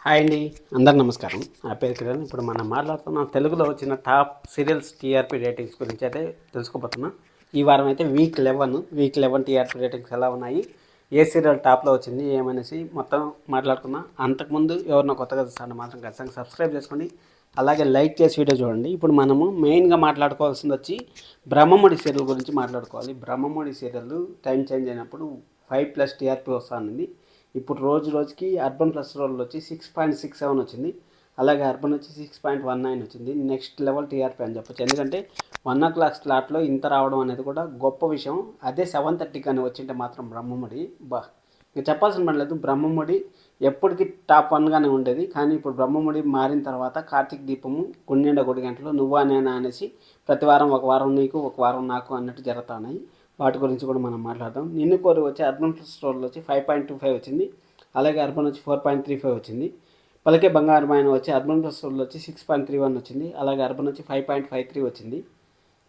Hi అండి, అందరు నమస్కారం. నా పేరు కిరణ్. ఇప్పుడు మనం మాట్లాడుతున్నాం తెలుగులో వచ్చిన టాప్ సీరియల్స్ టీఆర్పీ రేటింగ్స్ గురించి అయితే తెలుసుకోబోతున్నాం. ఈ వారం అయితే వీక్ 11 టీఆర్పీ రేటింగ్స్ ఎలా ఉన్నాయి, ఏ సీరియల్ టాప్లో వచ్చింది ఏమనేసి మొత్తం మాట్లాడుకుందాం. అంతకుముందు ఎవరినో కొత్తగా చూస్తాను మాత్రం ఖచ్చితంగా సబ్స్క్రైబ్ చేసుకోండి, అలాగే లైక్ చేసి వీడియో చూడండి. ఇప్పుడు మనము మెయిన్గా మాట్లాడుకోవాల్సింది వచ్చి బ్రహ్మముడి సీరియల్ గురించి మాట్లాడుకోవాలి. బ్రహ్మముడి సీరియల్ టైం చేంజ్ అయినప్పుడు 5+ టీఆర్పీ వస్తుంది. ఇప్పుడు రోజుకి అర్బన్ ప్లస్ రోల్ వచ్చి 6.67 వచ్చింది, అలాగే అర్బన్ వచ్చి 6.19 వచ్చింది. నెక్స్ట్ లెవెల్ టీఆర్పీ అని చెప్పొచ్చు. ఎందుకంటే 1 o'clock స్లాట్లో ఇంత రావడం అనేది కూడా గొప్ప విషయం. అదే 7:30 కానీ వచ్చింటే మాత్రం బ్రహ్మముడి ఇంకా చెప్పాల్సిన పని లేదు. బ్రహ్మముడి ఎప్పటికీ టాప్ 1గానే ఉండేది. కానీ ఇప్పుడు బ్రహ్మముడి మారిన తర్వాత కార్తీక్ దీపము, గుండెండ 1 గంటలు, నువ్వా నేనా అనేసి ప్రతి వారం ఒక వారం నీకు ఒక వారం నాకు అన్నట్టు జరుగుతున్నాయి. వాటి గురించి కూడా మనం మాట్లాడదాం. నిన్ను కోరి వచ్చి అర్బన్ ప్లస్ రోల్ వచ్చి 5.25 వచ్చింది, అలాగే అర్బన్ వచ్చి 4.35 వచ్చింది. పలికే బంగారమైన వచ్చి అర్బన్ ప్లస్ రోల్ వచ్చి 6.31 వచ్చింది, అలాగే అర్బన్ వచ్చి 5.53 వచ్చింది.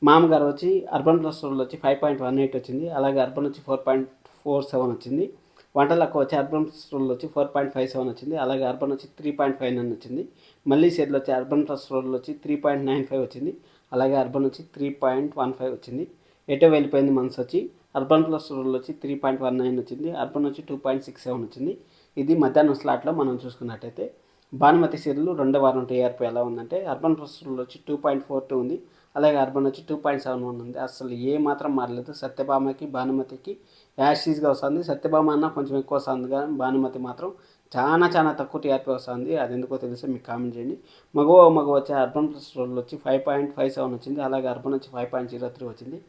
మామగారు వచ్చి అర్బన్ ప్లస్ రోల్ వచ్చి 5.18 వచ్చింది, అలాగే అర్బన్ వచ్చి 4.47 వచ్చింది. వంటలకు వచ్చి అర్బన్ ప్లస్ రోల్ వచ్చి 4.57 వచ్చింది, అలాగే అర్బన్ వచ్చి 3.59 వచ్చింది. మళ్ళీ షెడ్లు వచ్చి అర్బన్ ప్లస్ రోల్ వచ్చి 3.95 వచ్చింది, అలాగే అర్బన్ వచ్చి 3.15 వచ్చింది. ఎటో వెళ్ళిపోయింది మనసు వచ్చి అర్బన్ ప్లస్ రూల్ వచ్చి 3.19 వచ్చింది, అర్బన్ వచ్చి 2.67 వచ్చింది. ఇది మధ్యాహ్నం స్లాట్లో మనం చూసుకున్నట్టయితే భానుమతి సీరియల్ రెండో వారం టీఆర్పీ ఎలా ఉందంటే అర్బన్ ప్లస్ రూల్ వచ్చి 2.42 ఉంది, అలాగే అర్బన్ వచ్చి 2.71 ఉంది. అసలు ఏ మాత్రం మారలేదు. సత్యభామకి భానుమతికి యాషీస్గా వస్తుంది. సత్యభామ అన్న కొంచెం ఎక్కువ వస్తుంది, కానీ భానుమతి మాత్రం చాలా తక్కువ టీఆర్పీ వస్తుంది. అది ఎందుకో తెలిస్తే మీకు కామెంట్ చేయండి. మగ వచ్చి అర్బన్ ప్లస్ రూల్ వచ్చి 5.57 వచ్చింది, అలాగే అర్బన్ వచ్చి 5.03 వచ్చింది.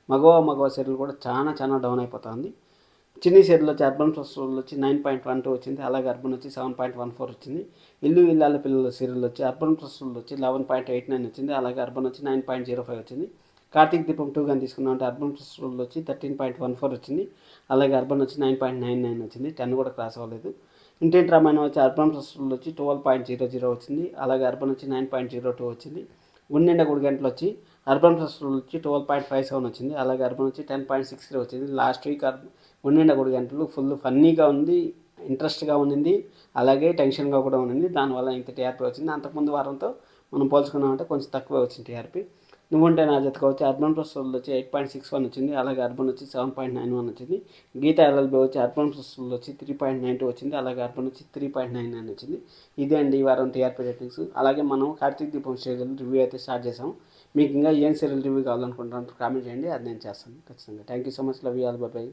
మగవ సీరియల్ కూడా చాలా డౌన్ అయిపోతుంది. చిన్ని సీరియల్ వచ్చి అర్బన్ ప్లస్ వచ్చి 9.12 వచ్చింది, అలాగే అర్బన్ వచ్చి 7.14 వచ్చింది. ఇల్లు ఇల్లాల పిల్లల సీరియల్ వచ్చి అర్బన్ ప్లస్ వచ్చి 11.89 వచ్చింది, అలాగే అర్బన్ వచ్చి 9.05 వచ్చింది. కార్తీక్ దీపం 2 కానీ తీసుకున్నామంటే అర్బన్ ప్లస్ వచ్చి 13.14 వచ్చింది, అలాగే అర్బన్ వచ్చి 9.99 వచ్చింది. 10 కూడా క్రాస్ అవ్వలేదు. ఇంటింటి రామాయణం వచ్చి అర్బన్ ప్లస్ వచ్చి 12.00 వచ్చింది, అలాగే అర్బన్ వచ్చి 9.02 వచ్చింది. గుండెండ 1 గంటలు వచ్చి అర్బన్ ప్లస్ వచ్చి 12.57 వచ్చింది, అలాగే అర్బన్ వచ్చి 10.63 వచ్చింది. లాస్ట్ వీక్ గుండెండ 1 గంటలు ఫుల్ ఫన్నీగా ఉంది, ఇంట్రెస్ట్గా ఉండింది, అలాగే టెన్షన్గా కూడా ఉండింది. దానివల్ల ఇంత టీఆర్పీ వచ్చింది. అంతకుముందు వారంతో మనం పోల్చుకున్నామంటే కొంచెం తక్కువే వచ్చింది టీఆర్పీ. నువ్వుంటే నా జతగా వచ్చి అర్బన్ ప్లస్ వచ్చి 8.61 వచ్చింది, అలాగే అర్బన్ వచ్చి 7.91 వచ్చింది. గీతా ఎల్ఎల్బి వచ్చి అర్బన్ ప్లస్ వచ్చి 3.92 వచ్చింది, అలాగే అర్బన్ వచ్చి 3.99 వచ్చింది. ఇదే అండి ఈ వారం టీఆర్పీ రేటింగ్స్. అలాగే మనం కార్తీక్ దీపం సీరియల్ రివ్యూ అయితే స్టార్ట్ చేసాం. మీకు ఇంకా ఏం సీరియల్ రివ్యూ కావాలనుకుంటున్నారో కామెంట్ చేయండి, అది నేను చేస్తాను ఖచ్చితంగా. Thank you so much. Love you all. By.